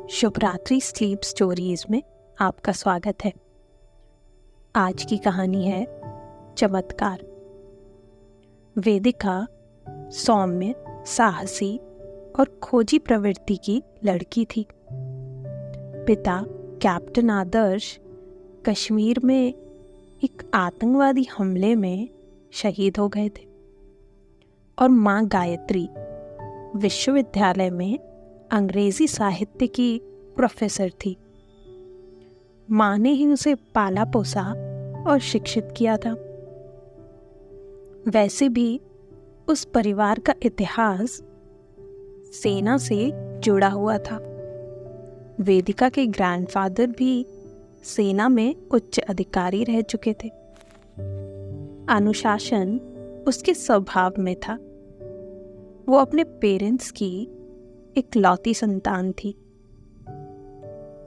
शुभ रात्रि sleep stories में आपका स्वागत है। आज की कहानी है चमत्कार। वेदिका सौम्य, साहसी और खोजी प्रवृत्ति की लड़की थी। पिता कैप्टन आदर्श कश्मीर में एक आतंकवादी हमले में शहीद हो गए थे और माँ गायत्री विश्वविद्यालय में अंग्रेजी साहित्य की प्रोफेसर थी। माँ ने ही उसे पाला पोसा और शिक्षित किया था। वैसे भी उस परिवार का इतिहास सेना से जुड़ा हुआ था। वेदिका के ग्रैंडफादर भी सेना में उच्च अधिकारी रह चुके थे। अनुशासन उसके स्वभाव में था। वो अपने पेरेंट्स की इकलौती संतान थी।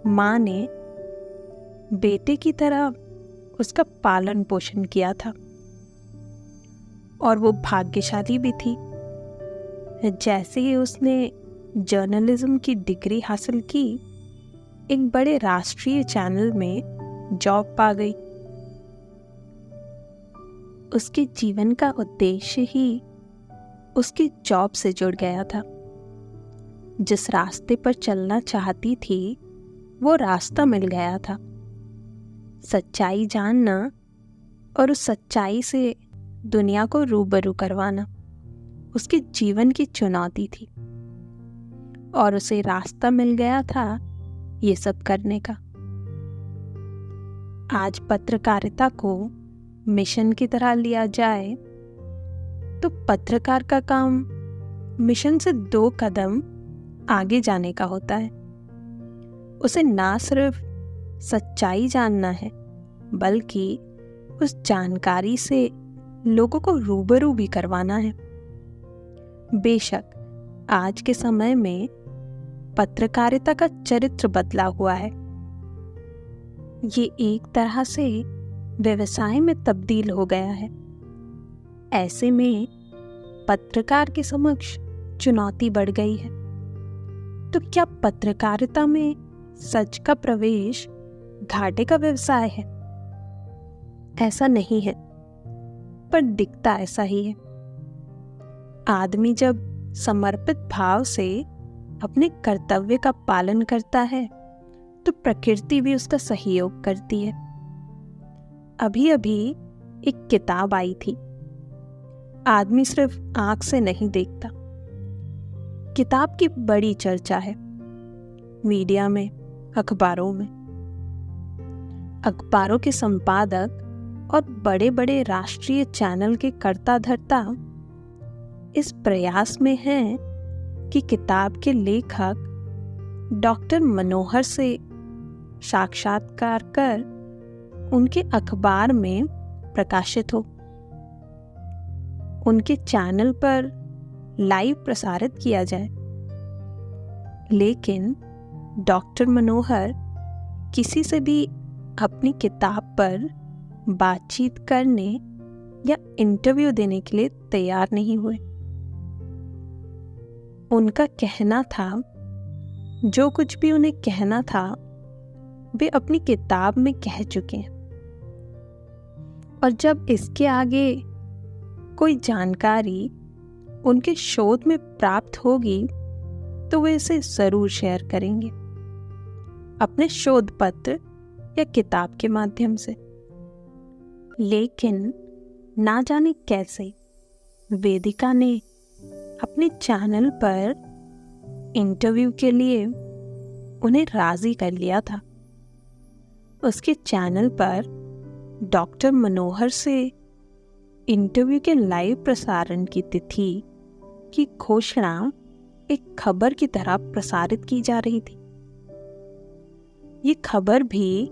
माँ ने बेटे की तरह उसका पालन पोषण किया था और वो भाग्यशाली भी थी। जैसे ही उसने जर्नलिज्म की डिग्री हासिल की, एक बड़े राष्ट्रीय चैनल में जॉब पा गई। उसके जीवन का उद्देश्य ही उसकी जॉब से जुड़ गया था। जिस रास्ते पर चलना चाहती थी वो रास्ता मिल गया था। सच्चाई जानना और उस सच्चाई से दुनिया को रूबरू करवाना उसके जीवन की चुनौती थी और उसे रास्ता मिल गया था ये सब करने का। आज पत्रकारिता को मिशन की तरह लिया जाए तो पत्रकार का काम मिशन से 2 कदम आगे जाने का होता है। उसे ना सिर्फ सच्चाई जानना है बल्कि उस जानकारी से लोगों को रूबरू भी करवाना है। बेशक आज के समय में पत्रकारिता का चरित्र बदला हुआ है। ये एक तरह से व्यवसाय में तब्दील हो गया है। ऐसे में पत्रकार के समक्ष चुनौती बढ़ गई है। तो क्या पत्रकारिता में सच का प्रवेश घाटे का व्यवसाय है? ऐसा नहीं है, पर दिखता ऐसा ही है। आदमी जब समर्पित भाव से अपने कर्तव्य का पालन करता है तो प्रकृति भी उसका सहयोग करती है। अभी अभी एक किताब आई थी। आदमी सिर्फ आंख से नहीं देखता। किताब की बड़ी चर्चा है मीडिया में, अखबारों में। अखबारों के संपादक और बड़े बड़े राष्ट्रीय चैनल के कर्ता धर्ता इस प्रयास में हैं कि किताब के लेखक डॉक्टर मनोहर से साक्षात्कार कर उनके अखबार में प्रकाशित हो, उनके चैनल पर लाइव प्रसारित किया जाए। लेकिन डॉक्टर मनोहर किसी से भी अपनी किताब पर बातचीत करने या इंटरव्यू देने के लिए तैयार नहीं हुए। उनका कहना था जो कुछ भी उन्हें कहना था वे अपनी किताब में कह चुके हैं और जब इसके आगे कोई जानकारी उनके शोध में प्राप्त होगी तो वे इसे जरूर शेयर करेंगे अपने शोध पत्र या किताब के माध्यम से। लेकिन ना जाने कैसे वेदिका ने अपने चैनल पर इंटरव्यू के लिए उन्हें राजी कर लिया था। उसके चैनल पर डॉक्टर मनोहर से इंटरव्यू के लाइव प्रसारण की तिथि की घोषणा एक खबर की तरह प्रसारित की जा रही थी। ये खबर भी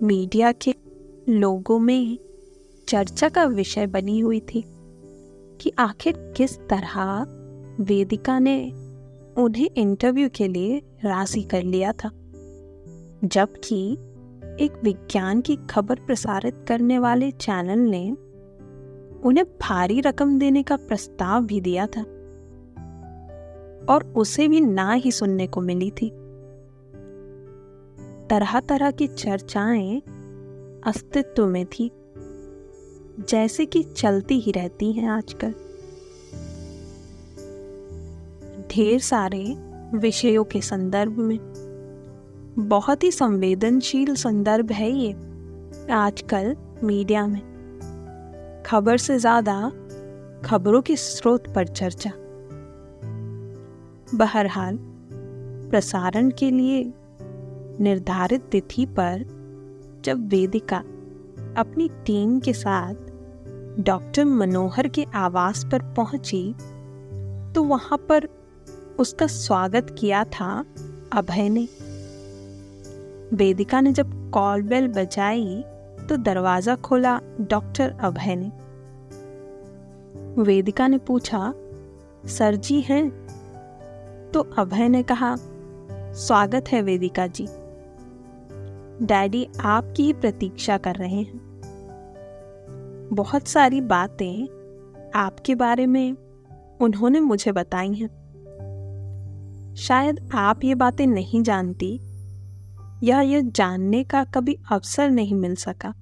मीडिया के लोगों में चर्चा का विषय बनी हुई थी कि आखिर किस तरह वेदिका ने उन्हें इंटरव्यू के लिए राजी कर लिया था, जबकि एक विज्ञान की खबर प्रसारित करने वाले चैनल ने उन्हें भारी रकम देने का प्रस्ताव भी दिया था और उसे भी ना ही सुनने को मिली थी। तरह तरह की चर्चाएं अस्तित्व में थी, जैसे कि चलती ही रहती हैं आजकल। ढेर सारे विषयों के संदर्भ में। बहुत ही संवेदनशील संदर्भ है ये आजकल मीडिया में। खबर से ज्यादा खबरों के स्रोत पर चर्चा। बहरहाल प्रसारण के लिए निर्धारित तिथि पर जब वेदिका अपनी टीम के साथ डॉक्टर मनोहर के आवास पर पहुंची तो वहां पर उसका स्वागत किया था अभय ने। वेदिका ने जब कॉल बेल बजाई तो दरवाजा खोला डॉक्टर अभय ने। वेदिका ने पूछा, सर जी हैं? तो अभय ने कहा, स्वागत है वेदिका जी, डैडी आपकी ही प्रतीक्षा कर रहे हैं। बहुत सारी बातें आपके बारे में उन्होंने मुझे बताई हैं। शायद आप ये बातें नहीं जानती या यह जानने का कभी अवसर नहीं मिल सका।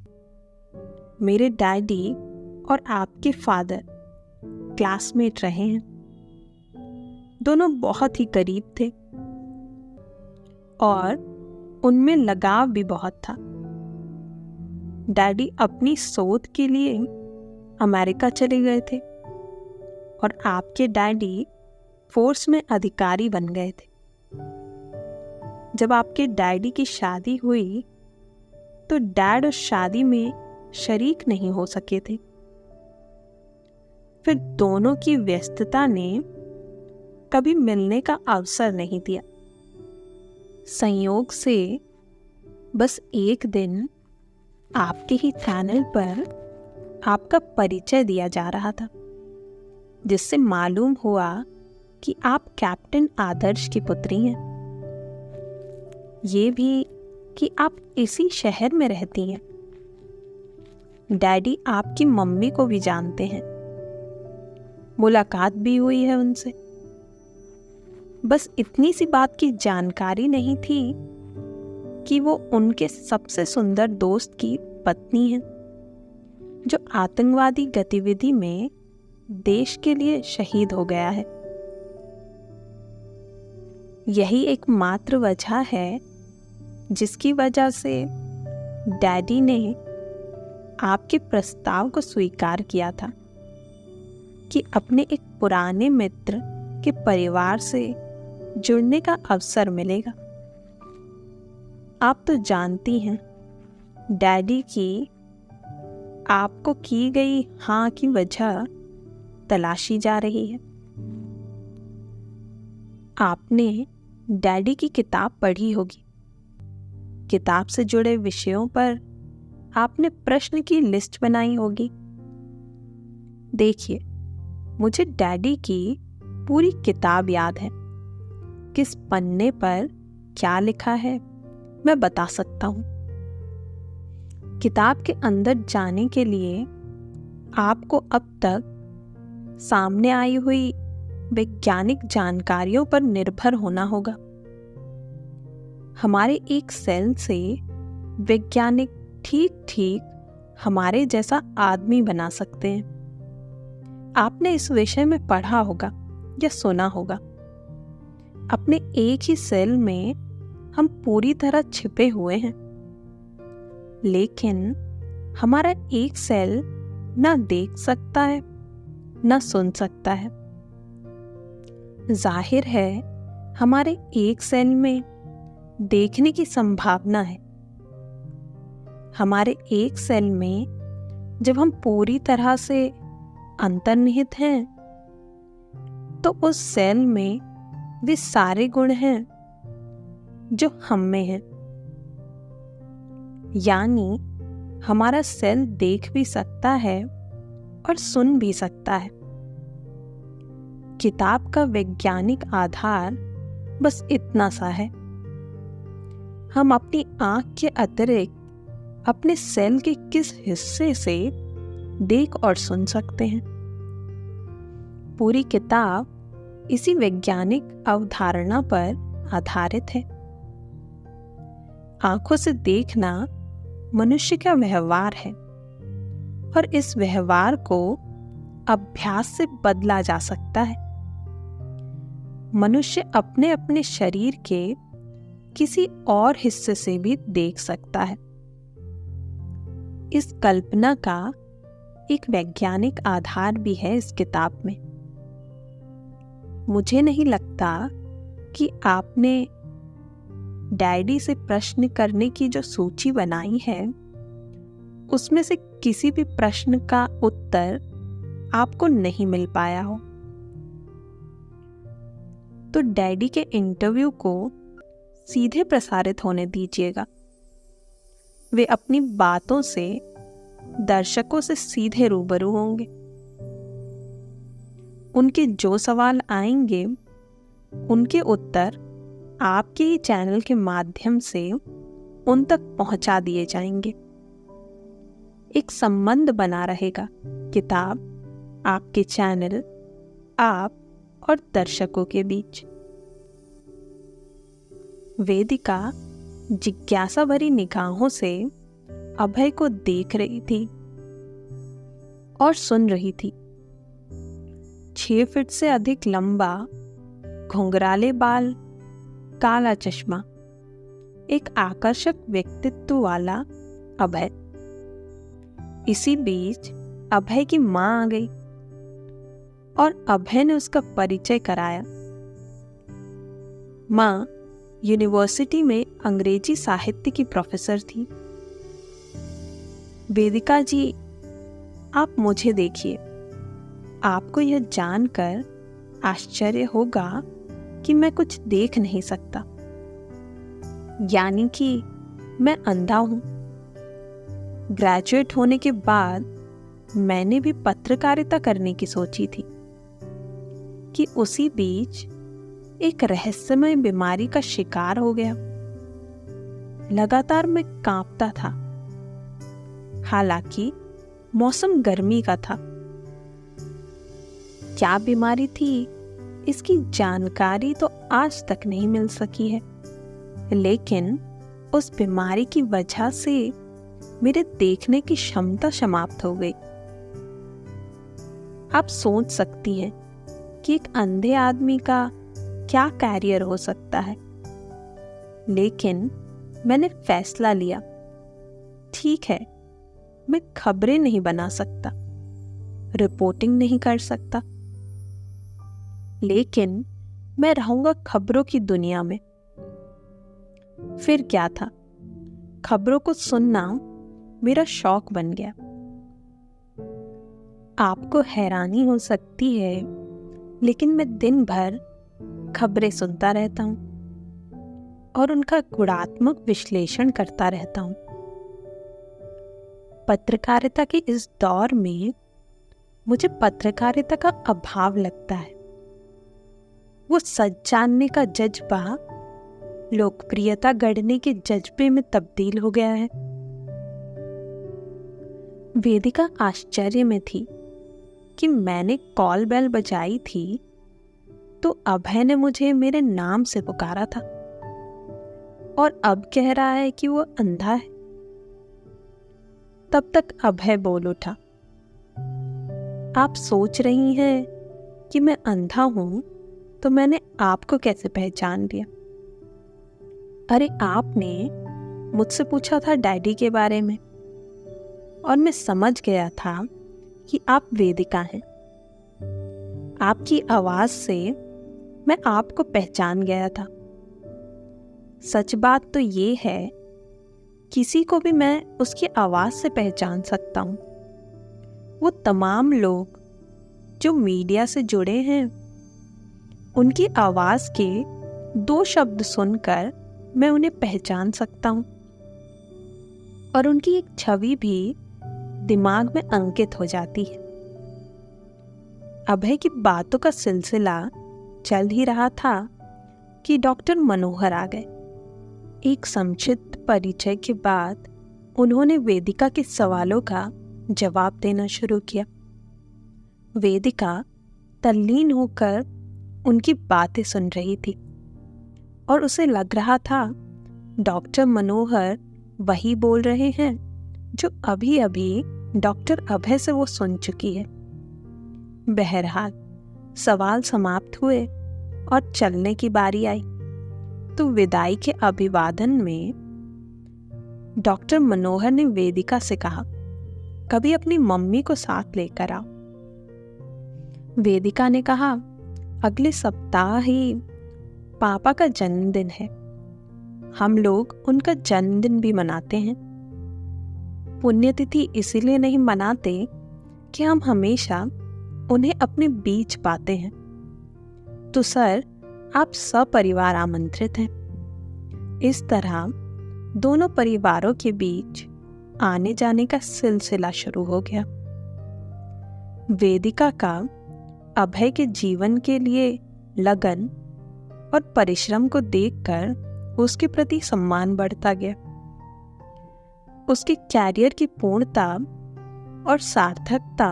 मेरे डैडी और आपके फादर क्लासमेट रहे हैं। दोनों बहुत ही करीब थे और उनमें लगाव भी बहुत था। डैडी अपनी शोध के लिए अमेरिका चले गए थे और आपके डैडी फोर्स में अधिकारी बन गए थे। जब आपके डैडी की शादी हुई तो डैड उस शादी में शरीक नहीं हो सके थे। फिर दोनों की व्यस्तता ने कभी मिलने का अवसर नहीं दिया। संयोग से बस एक दिन आपके ही चैनल पर आपका परिचय दिया जा रहा था, जिससे मालूम हुआ कि आप कैप्टन आदर्श की पुत्री हैं। ये भी कि आप इसी शहर में रहती हैं। डैडी आपकी मम्मी को भी जानते हैं, मुलाकात भी हुई है उनसे। बस इतनी सी बात की जानकारी नहीं थी कि वो उनके सबसे सुंदर दोस्त की पत्नी है, जो आतंकवादी गतिविधि में देश के लिए शहीद हो गया है। यही एकमात्र वजह है जिसकी वजह से डैडी ने आपके प्रस्ताव को स्वीकार किया था कि अपने एक पुराने मित्र के परिवार से जुड़ने का अवसर मिलेगा। आप तो जानती हैं, डैडी की आपको की गई हाँ की वजह तलाशी जा रही है। आपने डैडी की किताब पढ़ी होगी। किताब से जुड़े विषयों पर आपने प्रश्न की लिस्ट बनाई होगी। देखिए, मुझे डैडी की पूरी किताब याद है। किस पन्ने पर क्या लिखा है मैं बता सकता हूँ। किताब के अंदर जाने के लिए आपको अब तक सामने आई हुई वैज्ञानिक जानकारियों पर निर्भर होना होगा। हमारे एक सेल से वैज्ञानिक ठीक ठीक हमारे जैसा आदमी बना सकते हैं। आपने इस विषय में पढ़ा होगा या सुना होगा। अपने एक ही सेल में हम पूरी तरह छिपे हुए हैं, लेकिन हमारा एक सेल ना देख सकता है ना सुन सकता है। जाहिर है हमारे एक सेल में देखने की संभावना है। हमारे एक सेल में जब हम पूरी तरह से अंतर्निहित हैं तो उस सेल में वे सारे गुण हैं जो हम में हैं। यानी हमारा सेल देख भी सकता है और सुन भी सकता है। किताब का वैज्ञानिक आधार बस इतना सा है। हम अपनी आंख के अतिरिक्त अपने सेल के किस हिस्से से देख और सुन सकते हैं। पूरी किताब इसी वैज्ञानिक अवधारणा पर आधारित है। आंखों से देखना मनुष्य का व्यवहार है और इस व्यवहार को अभ्यास से बदला जा सकता है। मनुष्य अपने अपने शरीर के किसी और हिस्से से भी देख सकता है। इस कल्पना का एक वैज्ञानिक आधार भी है इस किताब में। मुझे नहीं लगता कि आपने डैडी से प्रश्न करने की जो सूची बनाई है उसमें से किसी भी प्रश्न का उत्तर आपको नहीं मिल पाया हो। तो डैडी के इंटरव्यू को सीधे प्रसारित होने दीजिएगा। वे अपनी बातों से दर्शकों से सीधे रूबरू होंगे। उनके जो सवाल आएंगे उनके उत्तर आपके ही चैनल के माध्यम से उन तक पहुंचा दिए जाएंगे। एक संबंध बना रहेगा किताब, आपके चैनल, आप और दर्शकों के बीच। वेदिका जिज्ञासा भरी निगाहों से अभय को देख रही थी और सुन रही थी। 6 फीट से अधिक लंबा, घुंघराले बाल, काला चश्मा, एक आकर्षक व्यक्तित्व वाला अभय। इसी बीच अभय की मां आ गई और अभय ने उसका परिचय कराया। मां यूनिवर्सिटी में अंग्रेजी साहित्य की प्रोफेसर थी। वेदिका जी, आप मुझे देखिए। आपको यह जानकर आश्चर्य होगा कि मैं कुछ देख नहीं सकता, यानी कि मैं अंधा हूं। ग्रेजुएट होने के बाद मैंने भी पत्रकारिता करने की सोची थी कि उसी बीच एक रहस्यमय बीमारी का शिकार हो गया। लगातार मैं कांपता था। हालांकि मौसम गर्मी का था। क्या बीमारी थी इसकी जानकारी तो आज तक नहीं मिल सकी है, लेकिन उस बीमारी की वजह से मेरे देखने की क्षमता समाप्त हो गई। आप सोच सकती हैं कि एक अंधे आदमी का क्या कैरियर हो सकता है, लेकिन मैंने फैसला लिया, ठीक है, मैं खबरें नहीं बना सकता, रिपोर्टिंग नहीं कर सकता, लेकिन मैं रहूंगा खबरों की दुनिया में। फिर क्या था, खबरों को सुनना मेरा शौक बन गया। आपको हैरानी हो सकती है, लेकिन मैं दिन भर खबरें सुनता रहता हूं और उनका गुणात्मक विश्लेषण करता रहता हूं। पत्रकारिता के इस दौर में मुझे पत्रकारिता का अभाव लगता है। वो सच जानने का जज्बा लोकप्रियता गढ़ने के जज्बे में तब्दील हो गया है। वेदिका आश्चर्य में थी कि मैंने कॉल बेल बजाई थी तो अभय ने मुझे मेरे नाम से पुकारा था और अब कह रहा है कि वो अंधा है। तब तक अभय बोल उठा, आप सोच रही हैं कि मैं अंधा हूं तो मैंने आपको कैसे पहचान लिया? अरे आपने मुझसे पूछा था डैडी के बारे में और मैं समझ गया था कि आप वेदिका हैं। आपकी आवाज से मैं आपको पहचान गया था। सच बात तो ये है, किसी को भी मैं उसकी आवाज से पहचान सकता हूं। वो तमाम लोग जो मीडिया से जुड़े हैं, उनकी आवाज के 2 शब्द सुनकर मैं उन्हें पहचान सकता हूं और उनकी एक छवि भी दिमाग में अंकित हो जाती है। अभय की बातों का सिलसिला चल ही रहा था कि डॉक्टर मनोहर आ गए। एक संक्षिप्त परिचय के बाद उन्होंने वेदिका के सवालों का जवाब देना शुरू किया। वेदिका तल्लीन होकर उनकी बातें सुन रही थी और उसे लग रहा था डॉक्टर मनोहर वही बोल रहे हैं जो अभी अभी डॉक्टर अभय से वो सुन चुकी है। बहरहाल सवाल समाप्त हुए और चलने की बारी आई तो विदाई के अभिवादन में डॉक्टर मनोहर ने वेदिका से कहा, कभी अपनी मम्मी को साथ लेकर आओ। वेदिका ने कहा, अगले सप्ताह ही पापा का जन्मदिन है, हम लोग उनका जन्मदिन भी मनाते हैं। पुण्यतिथि इसीलिए नहीं मनाते कि हम हमेशा उन्हें अपने बीच पाते हैं। तो सर, आप सपरिवार आमंत्रित हैं। इस तरह दोनों परिवारों के बीच आने जाने का सिलसिला शुरू हो गया। वेदिका का अभय के जीवन के लिए लगन और परिश्रम को देखकर उसके प्रति सम्मान बढ़ता गया। उसके कैरियर की पूर्णता और सार्थकता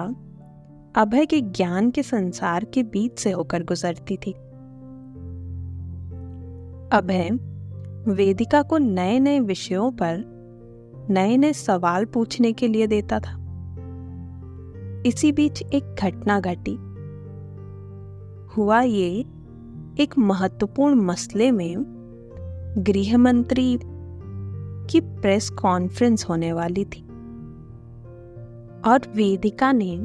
अभय के ज्ञान के संसार के बीच से होकर गुजरती थी। अभय वेदिका को नए नए विषयों पर नए नए सवाल पूछने के लिए देता था। इसी बीच एक घटना घटी। हुआ ये, एक महत्वपूर्ण मसले में गृह मंत्री की प्रेस कॉन्फ्रेंस होने वाली थी और वेदिका ने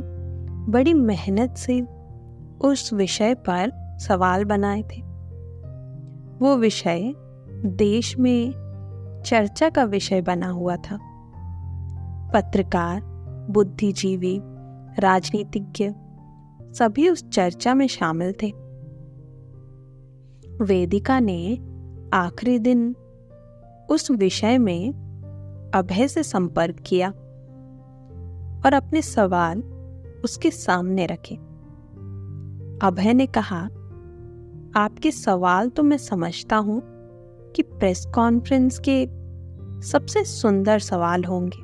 बड़ी मेहनत से उस विषय पर सवाल बनाए थे। वो विषय देश में चर्चा का विषय बना हुआ था। पत्रकार, बुद्धिजीवी, राजनीतिज्ञ सभी उस चर्चा में शामिल थे। वेदिका ने आखिरी दिन उस विषय में अभय से संपर्क किया और अपने सवाल उसके सामने रखे। अभय ने कहा, आपके सवाल तो मैं समझता हूं कि प्रेस कॉन्फ्रेंस के सबसे सुंदर सवाल होंगे,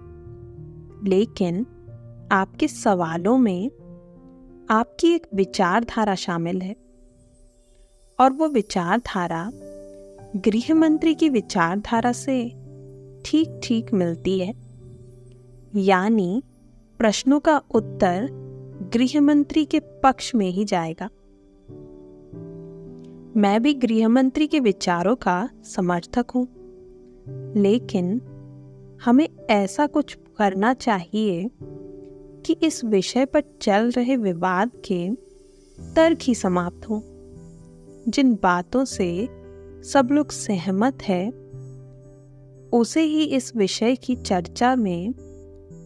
लेकिन आपके सवालों में आपकी एक विचारधारा शामिल है और वो विचारधारा गृह मंत्री की विचारधारा से ठीक ठीक मिलती है। यानी प्रश्नों का उत्तर गृह मंत्री के पक्ष में ही जाएगा। मैं भी गृह मंत्री के विचारों का समर्थक हूं, लेकिन हमें ऐसा कुछ करना चाहिए कि इस विषय पर चल रहे विवाद के तर्क ही समाप्त हों। जिन बातों से सब लोग सहमत हैं, उसे ही इस विषय की चर्चा में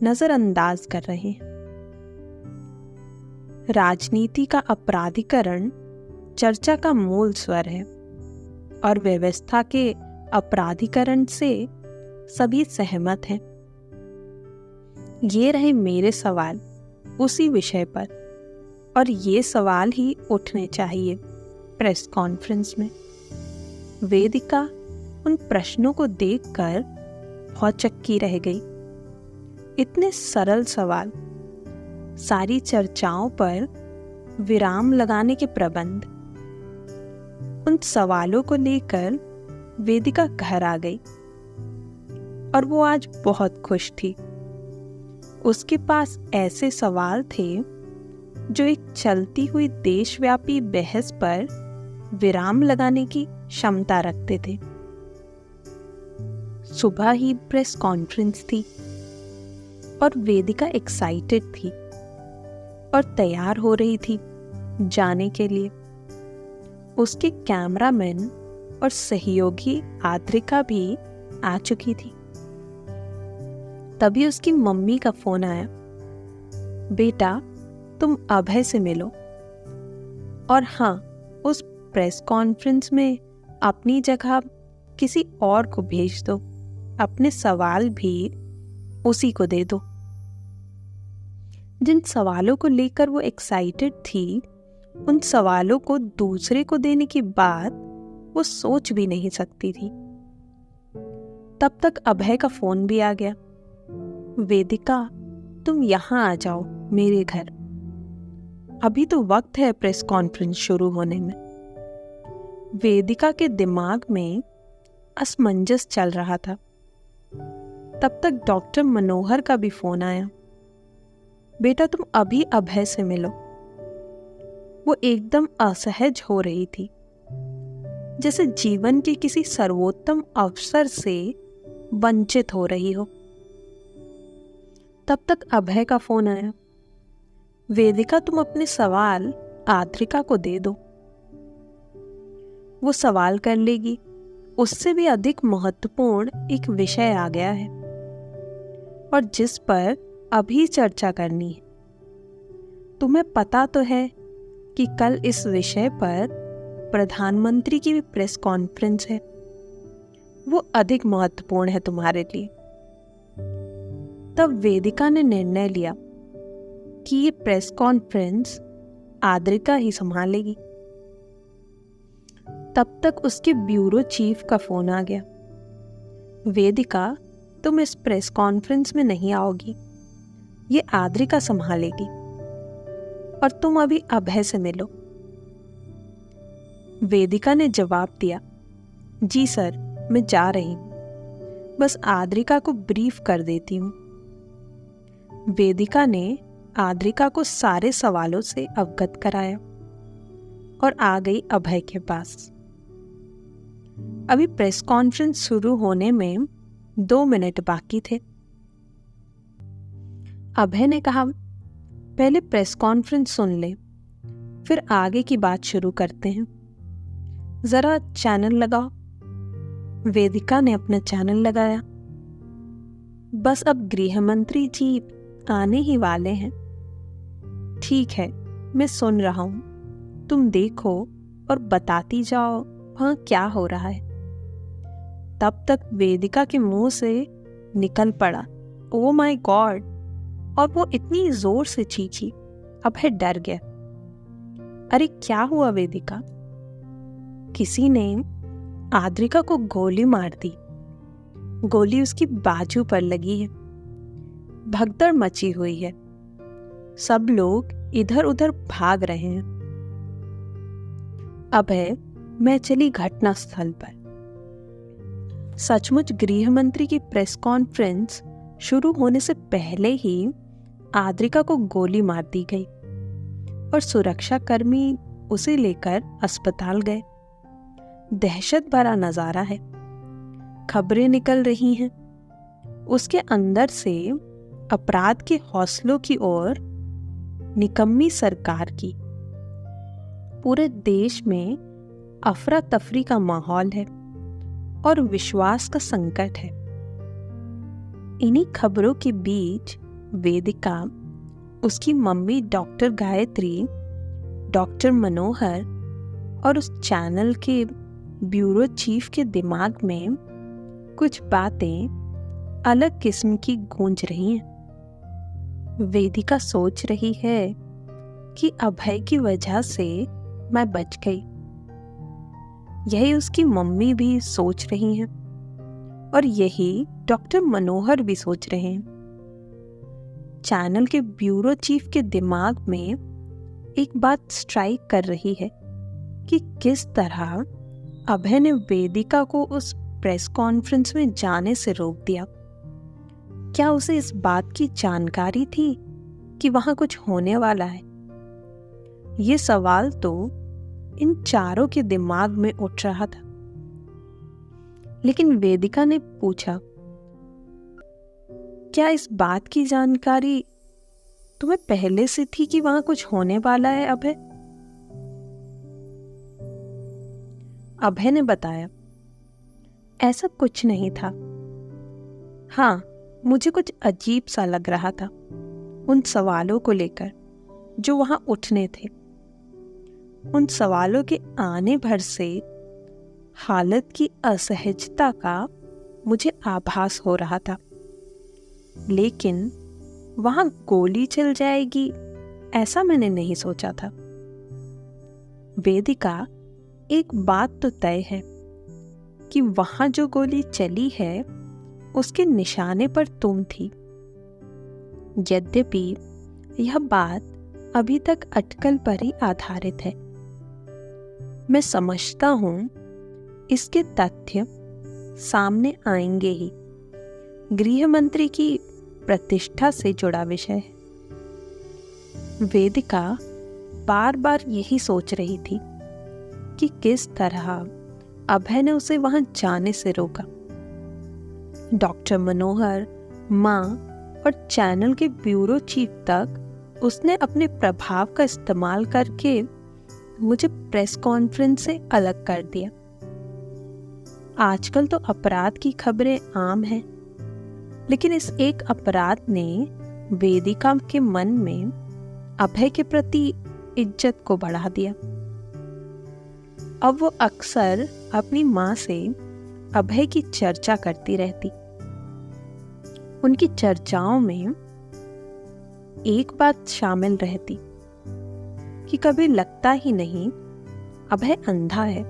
नजरअंदाज कर रहे हैं। राजनीति का अपराधीकरण चर्चा का मूल स्वर है और व्यवस्था के अपराधीकरण से सभी सहमत हैं। ये रहे मेरे सवाल उसी विषय पर, और ये सवाल ही उठने चाहिए प्रेस कॉन्फ्रेंस में। वेदिका उन प्रश्नों को देखकर बहुत चक्की रह गई। इतने सरल सवाल, सारी चर्चाओं पर विराम लगाने के प्रबंध। उन सवालों को लेकर वेदिका घर आ गई और वो आज बहुत खुश थी। उसके पास ऐसे सवाल थे जो एक चलती हुई देशव्यापी बहस पर विराम लगाने की क्षमता रखते थे। सुबह ही प्रेस कॉन्फ्रेंस थी और वेदिका एक्साइटेड थी और तैयार हो रही थी जाने के लिए। उसके कैमरामैन और सहयोगी आद्रिका भी आ चुकी थी। तभी उसकी मम्मी का फोन आया, बेटा तुम अभय से मिलो, और हाँ, उस प्रेस कॉन्फ्रेंस में अपनी जगह किसी और को भेज दो, अपने सवाल भी उसी को दे दो। जिन सवालों को लेकर वो एक्साइटेड थी, उन सवालों को दूसरे को देने की बात वो सोच भी नहीं सकती थी। तब तक अभय का फोन भी आ गया। वेदिका, तुम यहां आ जाओ मेरे घर, अभी तो वक्त है प्रेस कॉन्फ्रेंस शुरू होने में। वेदिका के दिमाग में असमंजस चल रहा था। तब तक डॉक्टर मनोहर का भी फोन आया। बेटा, तुम अभी अभय से मिलो। वो एकदम असहज हो रही थी, जैसे जीवन के किसी सर्वोत्तम अवसर से वंचित हो रही हो। तब तक अभय का फोन आया। वेदिका, तुम अपने सवाल आद्रिका को दे दो। वो सवाल कर लेगी। उससे भी अधिक महत्वपूर्ण एक विषय आ गया है और जिस पर अभी चर्चा करनी है। तुम्हें पता तो है कि कल इस विषय पर प्रधानमंत्री की भी प्रेस कॉन्फ्रेंस है। वो अधिक महत्वपूर्ण है तुम्हारे लिए। तब वेदिका ने निर्णय लिया कि ये प्रेस कॉन्फ्रेंस आद्रिका ही संभालेगी। तब तक उसके ब्यूरो चीफ का फोन आ गया। वेदिका, तुम इस प्रेस कॉन्फ्रेंस में नहीं आओगी, ये आद्रिका संभालेगी और तुम अभी अभय से मिलो। वेदिका ने जवाब दिया, जी सर, मैं जा रही हूं, बस आद्रिका को ब्रीफ कर देती हूं। वेदिका ने आद्रिका को सारे सवालों से अवगत कराया और आ गई अभय के पास। अभी प्रेस कॉन्फ्रेंस शुरू होने में 2 मिनट बाकी थे। अभय ने कहा, पहले प्रेस कॉन्फ्रेंस सुन ले, फिर आगे की बात शुरू करते हैं। जरा चैनल लगाओ। वेदिका ने अपना चैनल लगाया। बस अब गृह मंत्री जी आने ही वाले हैं। ठीक है, मैं सुन रहा हूं, तुम देखो और बताती जाओ वहां क्या हो रहा है। तब तक वेदिका के मुंह से निकल पड़ा, ओ माय गॉड, और वो इतनी जोर से चीखी, अभय डर गया। अरे क्या हुआ वेदिका? किसी ने आद्रिका को गोली मार दी। गोली उसकी बाजू पर लगी है। भगदड़ मची हुई है। सब लोग इधर उधर भाग रहे हैं। अभय, मैं चली घटनास्थल पर। सचमुच गृह मंत्री की प्रेस कॉन्फ्रेंस शुरू होने से पहले ही आद्रिका को गोली मार दी गई और सुरक्षा कर्मी उसे लेकर अस्पताल गए। दहशत भरा नजारा है। खबरें निकल रही हैं। उसके अंदर से अपराध के हौसलों की ओर निकम्मी सरकार की। पूरे देश में अफरा तफरी का माहौल है और विश्वास का संकट है। इन्हीं खबरों के बीच वेदिका, उसकी मम्मी डॉक्टर गायत्री, डॉक्टर मनोहर और उस चैनल के ब्यूरो चीफ के दिमाग में कुछ बातें अलग किस्म की गूंज रही हैं। वेदिका सोच रही है कि अभय की वजह से मैं बच गई। यही उसकी मम्मी भी सोच रही हैं और यही डॉक्टर मनोहर भी सोच रहे हैं। चैनल के ब्यूरो चीफ के दिमाग में एक बात स्ट्राइक कर रही है कि किस तरह अभय ने वेदिका को उस प्रेस कॉन्फ्रेंस में जाने से रोक दिया। क्या उसे इस बात की जानकारी थी कि वहां कुछ होने वाला है? ये सवाल तो इन चारों के दिमाग में उठ रहा था। लेकिन वेदिका ने पूछा, क्या इस बात की जानकारी तुम्हें पहले से थी कि वहां कुछ होने वाला है अभय? अभय ने बताया, ऐसा कुछ नहीं था। हाँ, मुझे कुछ अजीब सा लग रहा था उन सवालों को लेकर जो वहां उठने थे। उन सवालों के आने भर से हालत की असहजता का मुझे आभास हो रहा था। लेकिन वहां गोली चल जाएगी ऐसा मैंने नहीं सोचा था। वेदिका, एक बात तो तय है कि वहां जो गोली चली है उसके निशाने पर तुम थी। यद्यपि यह बात अभी तक अटकल पर ही आधारित है। मैं समझता हूं इसके तथ्य सामने आएंगे ही। गृह मंत्री की प्रतिष्ठा से जुड़ा विषय है। वेदिका बार बार यही सोच रही थी कि किस तरह अभय ने उसे वहां जाने से रोका। डॉक्टर मनोहर, माँ और चैनल के ब्यूरो चीफ तक उसने अपने प्रभाव का इस्तेमाल करके मुझे प्रेस कॉन्फ्रेंस से अलग कर दिया। आजकल तो अपराध की खबरें आम हैं, लेकिन इस एक अपराध ने वेदिका के मन में अभय के प्रति इज्जत को बढ़ा दिया। अब वो अक्सर अपनी माँ से अभय की चर्चा करती रहती। उनकी चर्चाओं में एक बात शामिल रहती कि कभी लगता ही नहीं अभय अंधा है।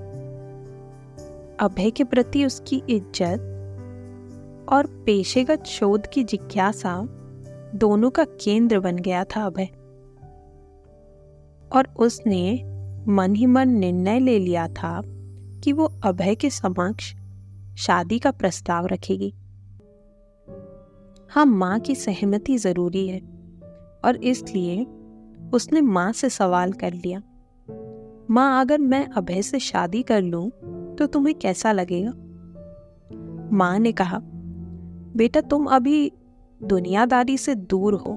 अभय के प्रति उसकी इज्जत और पेशेगत शोध की जिज्ञासा दोनों का केंद्र बन गया था अभय। और उसने मन ही मन निर्णय ले लिया था कि वो अभय के समक्ष शादी का प्रस्ताव रखेगी। हाँ, माँ की सहमति जरूरी है और इसलिए उसने माँ से सवाल कर लिया, माँ अगर मैं अभय से शादी कर लूं तो तुम्हें कैसा लगेगा? माँ ने कहा, बेटा तुम अभी दुनियादारी से दूर हो।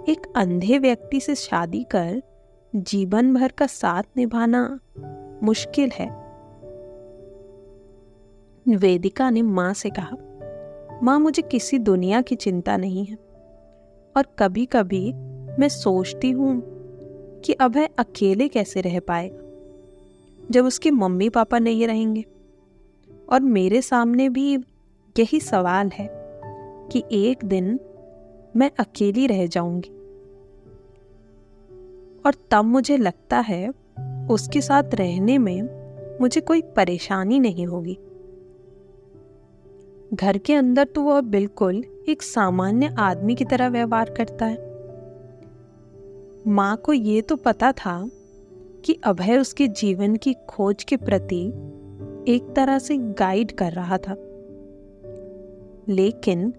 एक अंधे व्यक्ति से शादी कर जीवन भर का साथ निभाना मुश्किल है। वेदिका ने माँ से कहा, माँ मुझे किसी दुनिया की चिंता नहीं है और कभी कभी मैं सोचती हूँ कि अभय अकेले कैसे रह पाएगा जब उसके मम्मी पापा नहीं रहेंगे। और मेरे सामने भी यही सवाल है कि एक दिन मैं अकेली रह जाऊंगी और तब मुझे लगता है उसके साथ रहने में मुझे कोई परेशानी नहीं होगी। घर के अंदर तो वह बिल्कुल एक सामान्य आदमी की तरह व्यवहार करता है। माँ को ये तो पता था कि अभय उसके जीवन की खोज के प्रति एक तरह से गाइड कर रहा था, लेकिन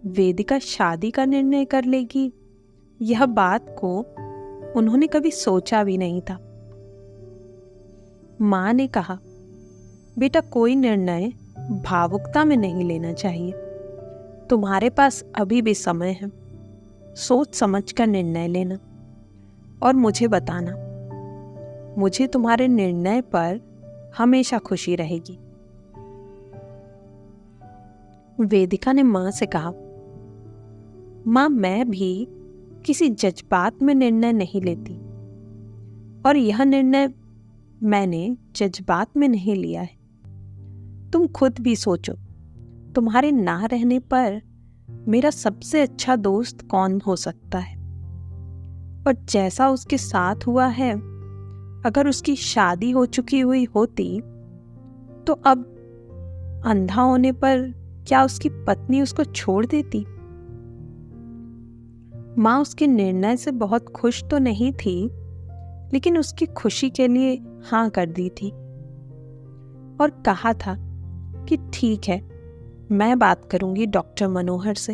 वेदिका शादी का निर्णय कर लेगी, यह बात को उन्होंने कभी सोचा भी नहीं था। माँ ने कहा, बेटा कोई निर्णय भावुकता में नहीं लेना चाहिए। तुम्हारे पास अभी भी समय है, सोच समझ कर निर्णय लेना और मुझे बताना। मुझे तुम्हारे निर्णय पर हमेशा खुशी रहेगी। वेदिका ने माँ से कहा, माँ मैं भी किसी जज्बात में निर्णय नहीं लेती और यह निर्णय मैंने जज्बात में नहीं लिया है। तुम खुद भी सोचो, तुम्हारे ना रहने पर मेरा सबसे अच्छा दोस्त कौन हो सकता है? और जैसा उसके साथ हुआ है, अगर उसकी शादी हो चुकी हुई होती तो अब अंधा होने पर क्या उसकी पत्नी उसको छोड़ देती? माँ उसके निर्णय से बहुत खुश तो नहीं थी, लेकिन उसकी खुशी के लिए हाँ कर दी थी और कहा था कि ठीक है, मैं बात करूंगी डॉक्टर मनोहर से।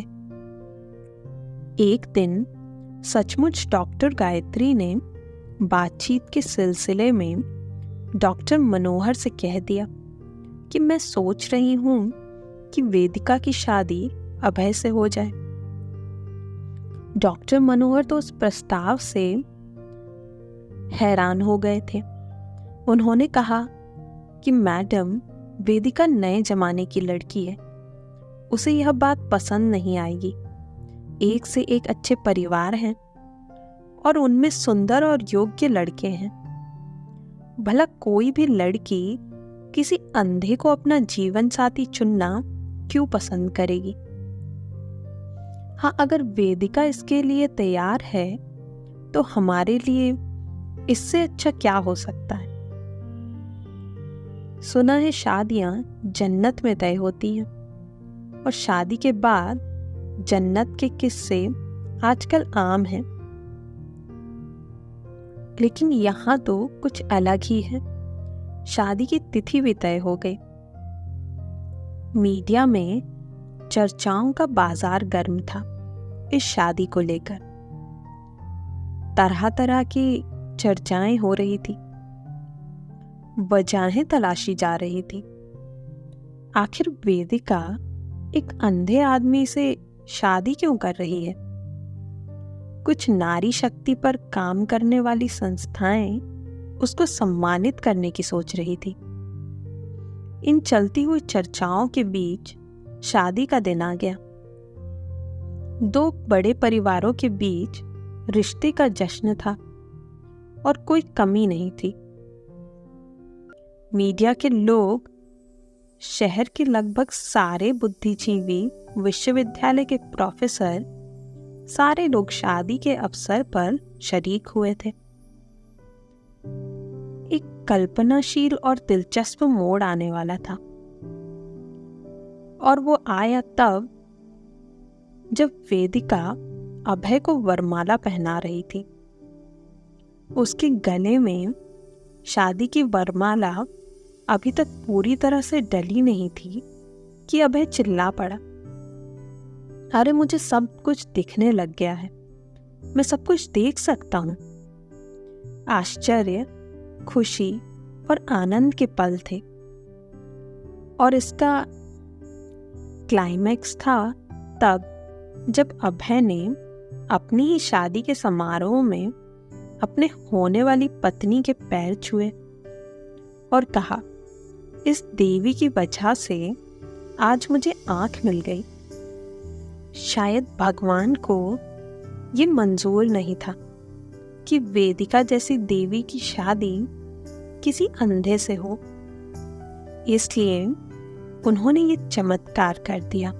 एक दिन सचमुच डॉक्टर गायत्री ने बातचीत के सिलसिले में डॉक्टर मनोहर से कह दिया कि मैं सोच रही हूं कि वेदिका की शादी अभय से हो जाए। डॉक्टर मनोहर तो उस प्रस्ताव से हैरान हो गए थे। उन्होंने कहा कि मैडम, वेदिका नए जमाने की लड़की है, उसे यह बात पसंद नहीं आएगी। एक से एक अच्छे परिवार हैं और उनमें सुंदर और योग्य लड़के हैं। भला कोई भी लड़की किसी अंधे को अपना जीवन साथी चुनना क्यों पसंद करेगी? हाँ, अगर वेदिका इसके लिए तैयार है तो हमारे लिए इससे अच्छा क्या हो सकता है? सुना है शादियां जन्नत में तय होती हैं और शादी के बाद जन्नत के किस्से आजकल आम हैं, लेकिन यहाँ तो कुछ अलग ही है। शादी की तिथि भी तय हो गई। मीडिया में चर्चाओं का बाजार गर्म था इस शादी को लेकर। तरह तरह की चर्चाएं हो रही थी, वजहें तलाशी जा रही थी। आखिर वेदिका एक अंधे आदमी से शादी क्यों कर रही है? कुछ नारी शक्ति पर काम करने वाली संस्थाएं उसको सम्मानित करने की सोच रही थी। इन चलती हुई चर्चाओं के बीच शादी का दिन आ गया। दो बड़े परिवारों के बीच रिश्ते का जश्न था और कोई कमी नहीं थी। मीडिया के लोग, शहर के लगभग सारे बुद्धिजीवी, विश्वविद्यालय के प्रोफेसर, सारे लोग शादी के अवसर पर शरीक हुए थे। एक कल्पनाशील और दिलचस्प मोड़ आने वाला था, और वो आया तब जब वेदिका अभय को वरमाला पहना रही थी। उसके गले में शादी की वरमाला अभी तक पूरी तरह से डली नहीं थी कि अभय चिल्ला पड़ा, अरे मुझे सब कुछ दिखने लग गया है, मैं सब कुछ देख सकता हूं। आश्चर्य, खुशी और आनंद के पल थे, और इसका क्लाइमैक्स था तब जब अभय ने अपनी ही शादी के समारोह में अपने होने वाली पत्नी के पैर छुए और कहा, इस देवी की वजह से आज मुझे आंख मिल गई। शायद भगवान को ये मंजूर नहीं था कि वेदिका जैसी देवी की शादी किसी अंधे से हो, इसलिए उन्होंने ये चमत्कार कर दिया।